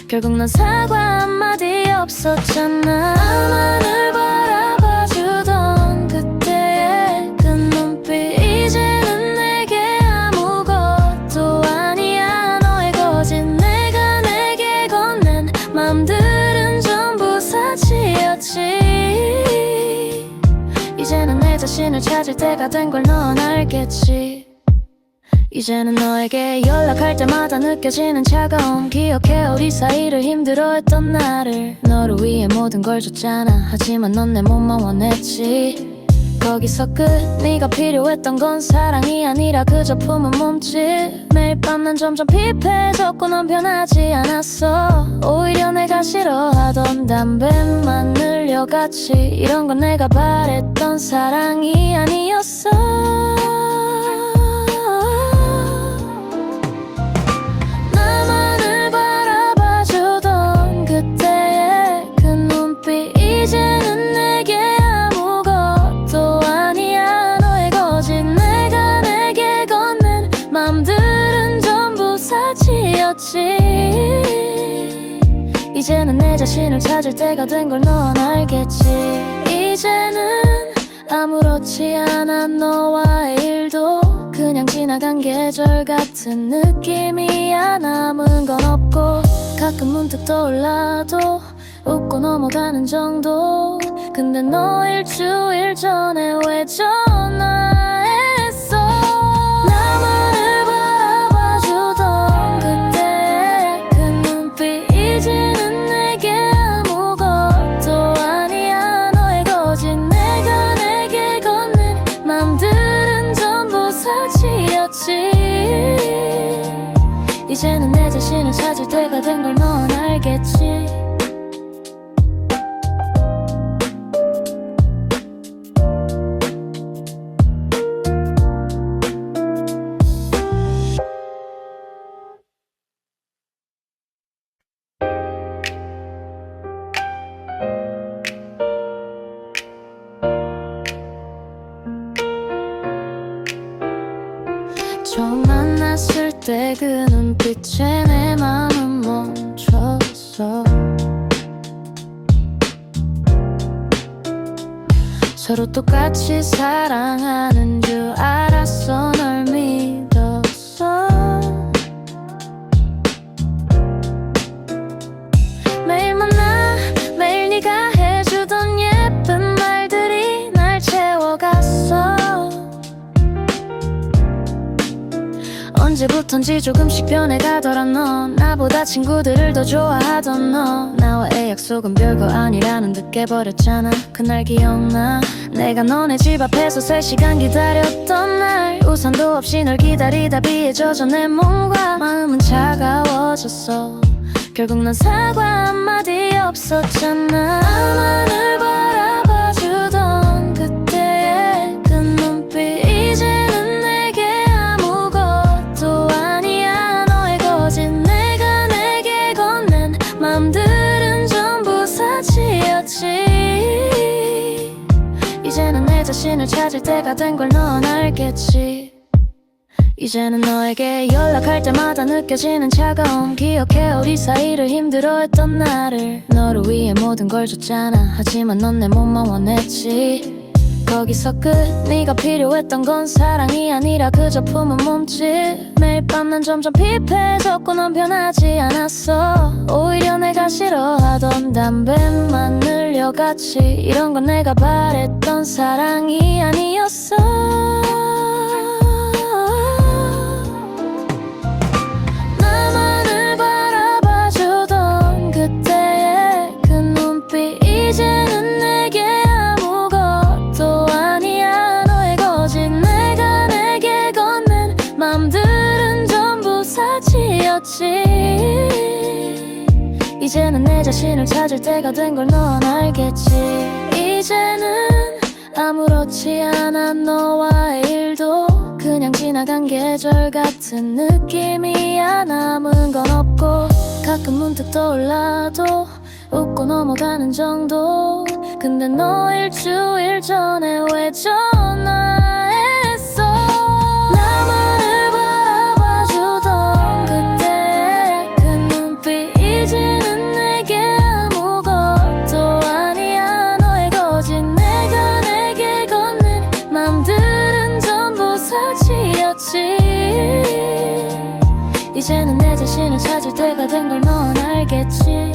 결국 넌 사과 한마디 없었잖아. 나만을 바라봐주던 그때의 그 눈빛 이제는 내게 아무것도 아니야. 너의 거짓 내가 내게 건넨 맘들은 전부 사치였지. 이제는 내 자신을 찾을 때가 된 걸 넌 알겠지. 이제는 너에게 연락할 때마다 느껴지는 차가움. 기억해 우리 사이를 힘들어했던 나를. 너를 위해 모든 걸 줬잖아. 하지만 넌 내 몸만 원했지. 거기서 끝. 네가 필요했던 건 사랑이 아니라 그저 품은 몸짓. 매일 밤 난 점점 피폐해졌고 넌 변하지 않았어. 오히려 내가 싫어하던 담배만 늘려갔지. 이런 건 내가 바랬던 사랑이 아니었어. 나만을 바라봐주던 그때의 그 눈빛 이제는 내게 아무것도 아니야. 너의 거짓 내가 내게 건넨 맘들은 전부 사치였지. 이제는 내 자신을 찾을 때가 된 걸 넌 알겠지. 이제는 아무렇지 않아 너와의 일도 그냥 지나간 계절 같은 느낌이야. 남은 건 없고 가끔 문득 떠올라도 웃고 넘어가는 정도. 근데 너 일주일 전에 왜 전화했어? 나만을 바라봐주던 그때의 그 눈빛 이제는 내게 아무것도 아니야. 너의 거짓 내가 내게 건넨 맘들은 전부 사치였지. 이제는 내 자신을 찾을 때가 된 걸 넌 알겠지. 처음 만났을 때 그 눈빛에 내 맘은 멈췄어. 서로 똑같이 사랑하는 줄 알았어. 널 믿었어. 매일 만나 매일 네가 해주던 예쁜 말들이 날 채워갔어. 언제부턴지 조금씩 변해가더라. 너 나보다 친구들을 더 좋아하던 너, 나와의 약속은 별거 아니라는 듯 깨버렸잖아. 그날 기억나? 내가 너네 집 앞에서 3시간 기다렸던 날, 우산도 없이 널 기다리다 비에 젖어 내 몸과 마음은 차가워졌어. 결국 넌 사과 한마디 없었잖아. 나만을 바라봐주던 그때의 그 눈빛, 이제는 내게 아무것도 아니야. 너의 거짓, 내가 내게 건넨 맘들은 전부 사치였지. 이제는 내 자신을 찾을 때가 된 걸 넌 알겠지. 이제는 너에게 연락할 때마다 느껴지는 차가움, 기억해 우리 사이를 힘들어했던 나를. 너를 위해 모든 걸 줬잖아. 하지만 넌 내 몸만 원했지. 거기서 끝. 네가 필요했던 건 사랑이 아니라 그저 품은 몸짓. 매일 밤 난 점점 피폐해졌고 넌 변하지 않았어. 오히려 내가 싫어하던 담배만 늘려갔지. 이런 건 내가 바랬던 사랑이 아니었어. 나만을 바라봐주던 그때의 그 눈빛, 이제는 내게 아무것도 아니야. 너의 거짓, 내가 내게 건넨 맘들은 전부 사치였지. 이제는 내 자신을 찾을 때가 된 걸 넌 알겠지. 이제는 아무렇지 않아. 너와의 일도 그냥 지나간 계절 같은 느낌이야. 남은 건 없고 가끔 문득 떠올라도 웃고 넘어가는 정도. 근데 너 일주일 전에 왜 전화했어? 나만을 바라봐주던 그때의 그 눈빛, 이제는 내게 아무것도 아니야. 너의 거짓, 내가 내게 건넨 맘들은 전부 사치였지. 이제는 내 자신을 찾을 때가 된 걸 넌 알겠지.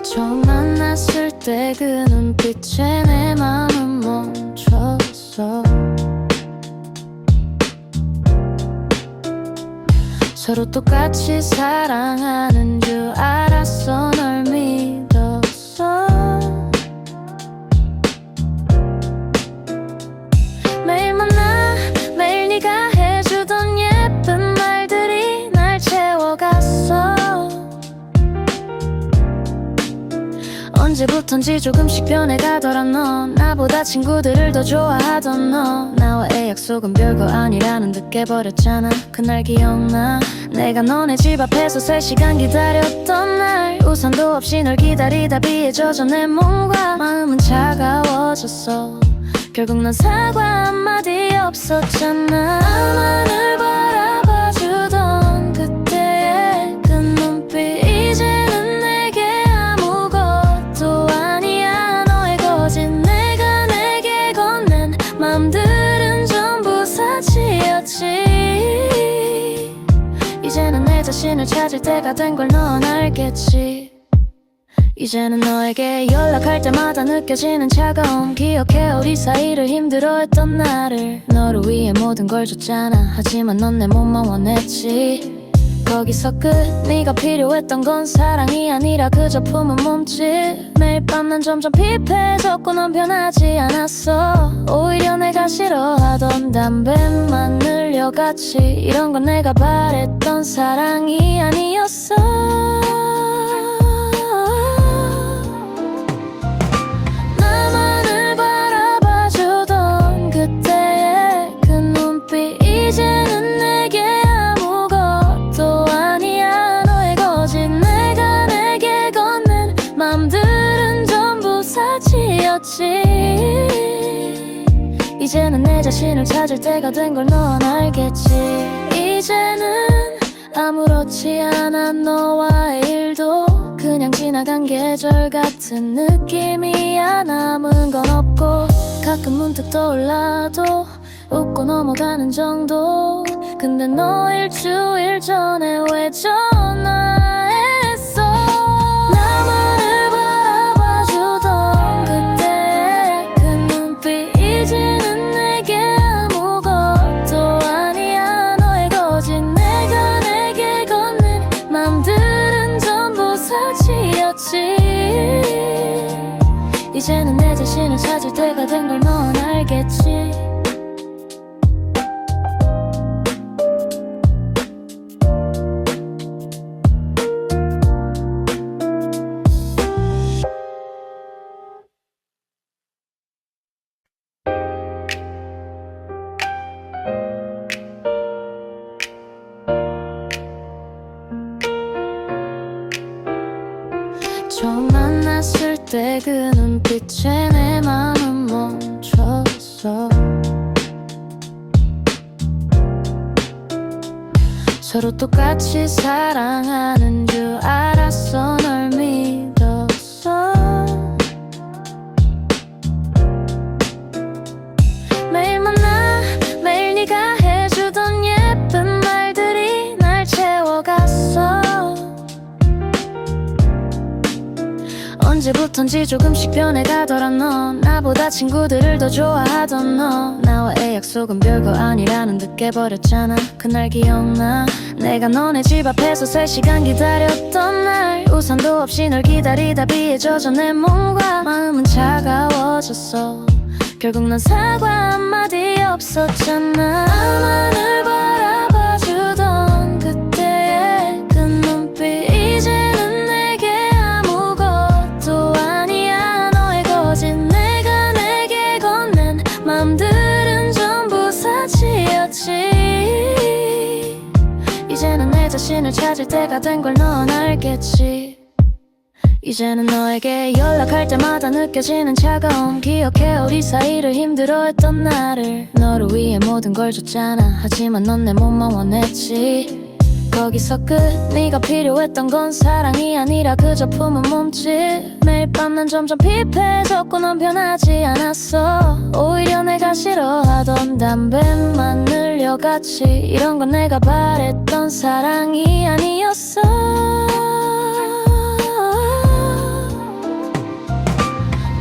처음 만났을 때 그 눈빛에 내 맘은 멈췄어. 서로 똑같이 사랑하는 줄 알았어. 널 믿었어. 매일 만나 매일 네가 해주던 예쁜 말들이 날 채워갔어. 언제부턴지 조금씩 변해가더라. 너 나보다 친구들을 더 좋아하던 너, 나와의 약속은 별거 아니라는 듯 깨버렸잖아. 그날 기억나? 내가 너네 집 앞에서 3시간 기다렸던 날, 우산도 없이 널 기다리다 비에 젖어 내 몸과 마음은 차가워졌어. 결국 넌 사과 한마디 없었잖아. 나만을 바라봐주던 그때의 그 눈빛, 이제는 내게 아무것도 아니야. 너의 거짓, 내가 내게 건넨 맘들은 전부 사치였지. 이제는 내 자신을 찾을 때가 된 걸 넌 알겠지. 이제는 너에게 연락할 때마다 느껴지는 차가움, 기억해 우리 사이를 힘들어했던 나를. 너를 위해 모든 걸 줬잖아. 하지만 넌 내 몸만 원했지. 거기서 끝. 네가 필요했던 건 사랑이 아니라 그저 품은 몸짓. 매일 밤 난 점점 피폐해졌고 넌 변하지 않았어. 오히려 내가 싫어하던 담배만 늘려갔지. 이런 건 내가 바랬던 사랑이 아니었어. 나만을 바라봐주던 그때의 그 눈빛, 이제는 내게 아무것도 아니야. 너의 거짓, 내가 내게 건넨 맘들은 전부 사치였지. 이제는 내 자신을 찾을 때가 된 걸 넌 알겠지. 이제는 아무렇지 않아. 너와의 일도 그냥 지나간 계절 같은 느낌이야. 남은 건 없고 가끔 문득 떠올라도 웃고 넘어가는 정도. 근데 너 일주일 전에 왜 전화했어? 나만을 바라봐주던 그때의 그 눈빛 이제는 내게 아무것도 아니야. 너의 거짓 내가 내게 건넨 맘들은 전부 사치였지. 이제는 내 자신을 찾을 때가 된 걸 넌 알겠지. 처음 만났을 때 그 눈빛에 내 맘은 멈췄어. 서로 똑같이 사랑하는 줄 알았어. 널 믿었어. 매일 만나 매일 네가 해주던 예쁜 말들이 날 채워갔어. 언제부턴지 조금씩 변해가더라. 넌 나보다 친구들을 더 좋아하던 너. 나와의 약속은 별거 아니라는 듯 깨버렸잖아. 그날 기억나? 내가 너네 집 앞에서 3시간 기다렸던 날. 우산도 없이 널 기다리다 비에 젖어 내 몸과 마음은 차가워졌어. 결국 넌 사과 한마디 없었잖아. 나만을 바라봐주던 그때의 그 눈빛 이제는 내게 아무것도 아니야. 너의 거짓 내가 내게 건넨 맘들은 전부 사치였지. 이제는 내 자신을 찾을 때가 된 걸 넌 알겠지. 이제는 너에게 연락할 때마다 느껴지는 차가움. 기억해 우리 사이를 힘들어했던 나를. 너를 위해 모든 걸 줬잖아. 하지만 넌 내 몸만 원했지. 거기서 끝. 네가 필요했던 건 사랑이 아니라 그저 품은 몸짓. 매일 밤 난 점점 피폐해졌고 넌 변하지 않았어. 오히려 내가 싫어하던 담배만 늘려갔지. 이런 건 내가 바랬던 사랑이 아니었어.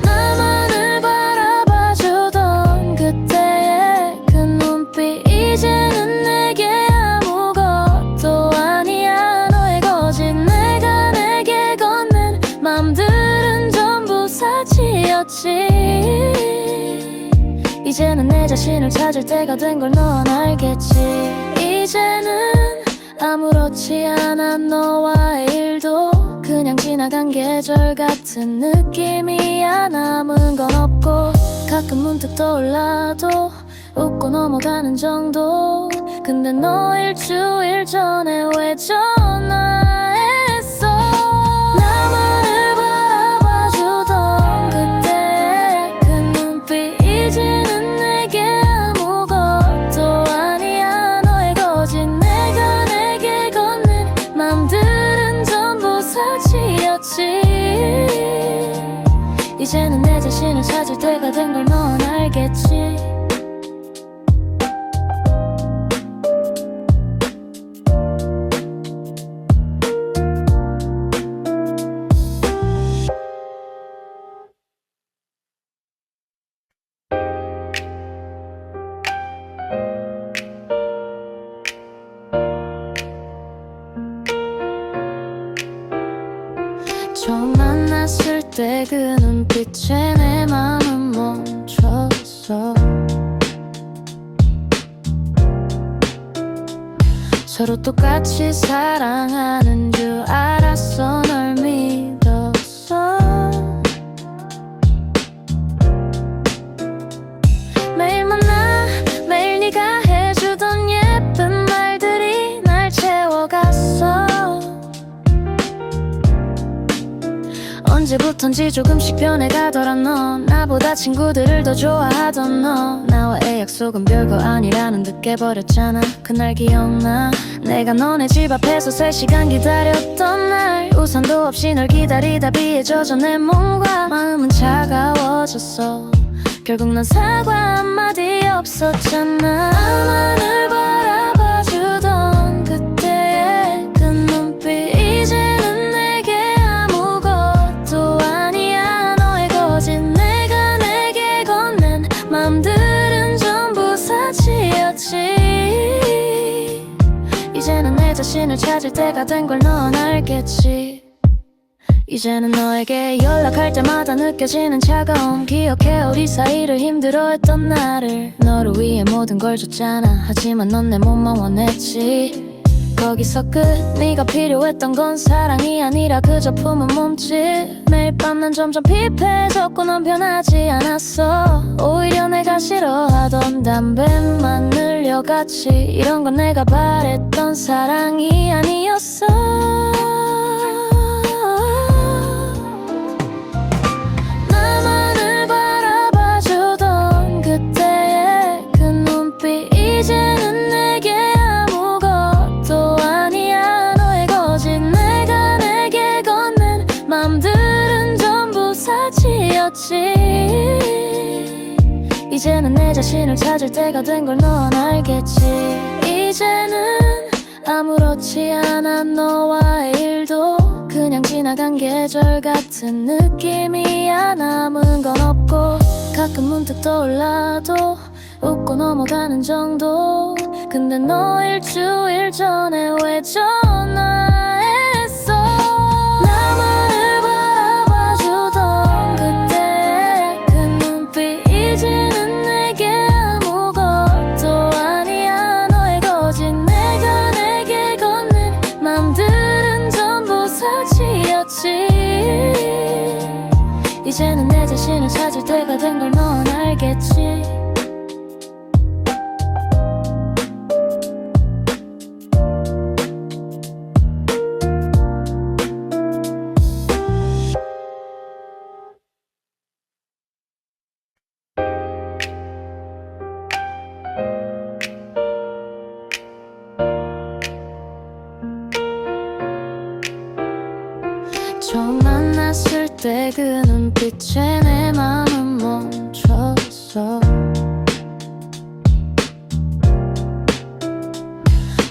나만을 바라봐주던 그때의 그 눈빛 이제는 내게 아무것도 아니야. 너의 거짓 내가 내게 건넨 맘들은 전부 사치였지. 이제는 내 자신을 찾을 때가 된 걸 넌 알겠지. 이제는 아무렇지 않아. 너와의 일도 그냥 지나간 계절 같은 느낌이야. 남은 건 없고 가끔 문득 떠올라도 웃고 넘어가는 정도. 근데 너 일주일 전에 왜 전화했어? 나만을 바라봐주던 그때의 그 눈빛 이제는 내게 아무것도 아니야. 너의 거짓 내가 내게 건넨 맘들은 전부 사치였지. 이제는 내 자신을 찾을 때가 된 걸 넌 알겠지. 처음 만났을 때 그 눈빛에 내 맘은 멈췄어. 서로 똑같이 사랑하는 줄 알았어. 널 믿었어. 매일 만나 매일 네가 해주던 예쁜 말들이 날 채워갔어. 언제부턴지 조금씩 변해가더라. 넌 나보다 친구들을 더 좋아하던 너. 나와의 약속은 별거 아니라는 듯 깨버렸잖아. 그날 기억나? 내가 너네 집 앞에서 3시간 기다렸던 날. 우산 우산도 없이 널 기다리다 비에 젖어 내 몸과 마음은 차가워졌어. 결국 넌 사과 한마디 없었잖아. 나만을 바라봐주던 그때의 그 눈빛 이제는 내게 아무것도 아니야. 너의 거짓 내가 내게 건넨 맘들은 전부 사치였지. 이제는 내 자신을 찾을 때가 된 걸 넌 알겠지. 이제는 너에게 연락할 때마다 느껴지는 차가움 기억해. 우리 사이를 힘들어했던 나를 너를 위해 모든 걸 줬잖아. 하지만 넌 내 몸만 원했지. 거기서 끝. 네가 필요했던 건 사랑이 아니라 그저 품은 몸짓. 매일 밤 난 점점 피폐해졌고 넌 변하지 않았어. 오히려 내가 싫어하던 담배만 늘려갔지. 이런 건 내가 바랬던 사랑이 아니었어. 나만을 바라봐주던 그때의 그 눈빛 이제는 내게 아무것도 아니야. 너의 거짓 내가 내게 건넨 맘들은 전부 사치였지. 이제는 내 자신을 찾을 때가 된 걸 넌 알겠지. 이제는 아무렇지 않아. 너와의 일도 그냥 지나간 계절 같은 느낌이야. 남은 건 없고 가끔 문득 떠올라도 웃고 넘어가는 정도. 근데 너 일주일 전에 왜 전화했어? 나만을 바라봐주던 그때의 그 눈빛 이제는 내게 아무것도 아니야. 너의 거짓 내가 내게 건넨 맘들은 전부 사치였지. 이제는 내 자신을 찾을 때가 된 걸 넌 알겠지. 처음 만났을 때 그 눈빛에 내 맘은 멈췄어.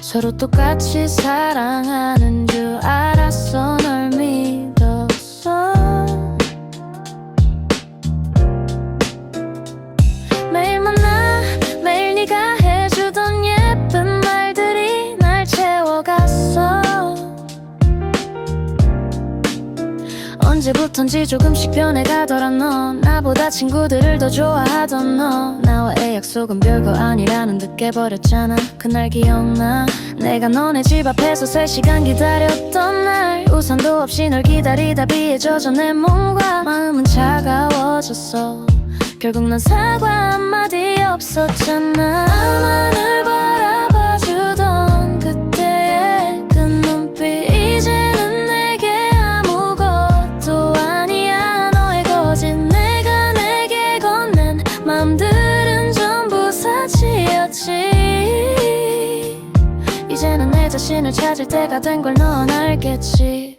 서로 똑같이 사랑하는 줄 알았어. 널 믿었어. 매일 만나 매일 네가 해주던 예쁜 말들이 날 채워갔어. 언제부턴지 조금씩 변해가더라. 너 나보다 친구들을 더 좋아하던 너. 나와의 약속은 별거 아니라는 듯 깨버렸잖아. 그날 기억나. 내가 너네 집 앞에서 3시간 기다렸던 날. 우산도 없이 널 기다리다 비에 젖어 내 몸과 마음은 차가워졌어. 결국 넌 사과 한마디 없었잖아. 나만을 바라봐주던 그때의 그 눈빛 이제는 내게 아무것도 아니야. 너의 거짓 내가 내게 건넨 맘들은 전부 사치였지. 이제는 내 자신을 찾을 때가 된 걸 넌 알겠지.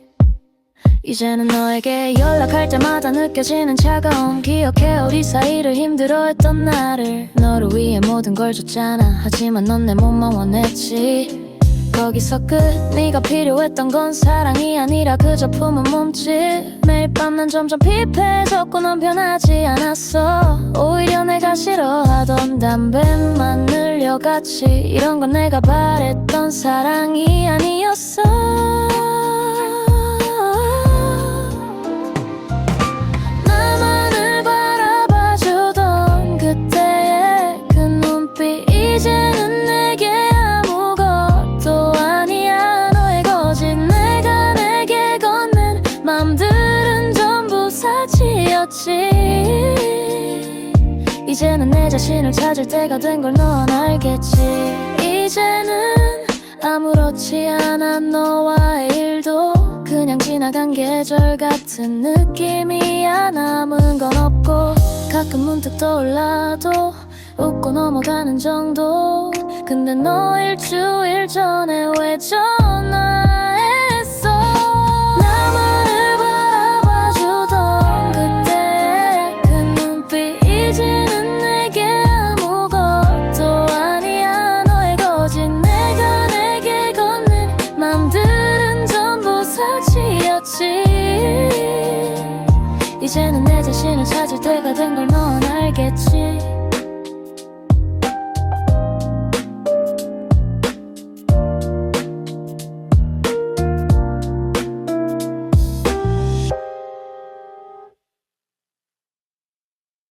이제는 너에게 연락할 때마다 느껴지는 차가움 기억해. 우리 사이를 힘들어했던 나를 너를 위해 모든 걸 줬잖아. 하지만 넌 내 몸만 원했지. 거기서 끝. 네가 필요했던 건 사랑이 아니라 그저 품은 몸짓. 매일 밤 난 점점 피폐해졌고 넌 변하지 않았어. 오히려 내가 싫어하던 담배만 늘려갔지. 이런 건 내가 바랬던 사랑이 아니었어. 나만을 바라봐주던 그때의 그 눈빛 이제는 내게 아무것도 아니야. 너의 거짓 내가 내게 건넨 맘들은 전부 사치였지. 이제는 내 자신을 찾을 때가 된 걸 넌 알겠지. 이제는 아무렇지 않아. 너와의 일도 그냥 지나간 계절 같은 느낌이야. 남은 건 없고 가끔 문득 떠올라도 웃고 넘어가는 정도. 근데 너 일주일 전에 왜 전화했어? 나만 이제는 내 자신을 찾을 때가 된 걸 넌 알겠지.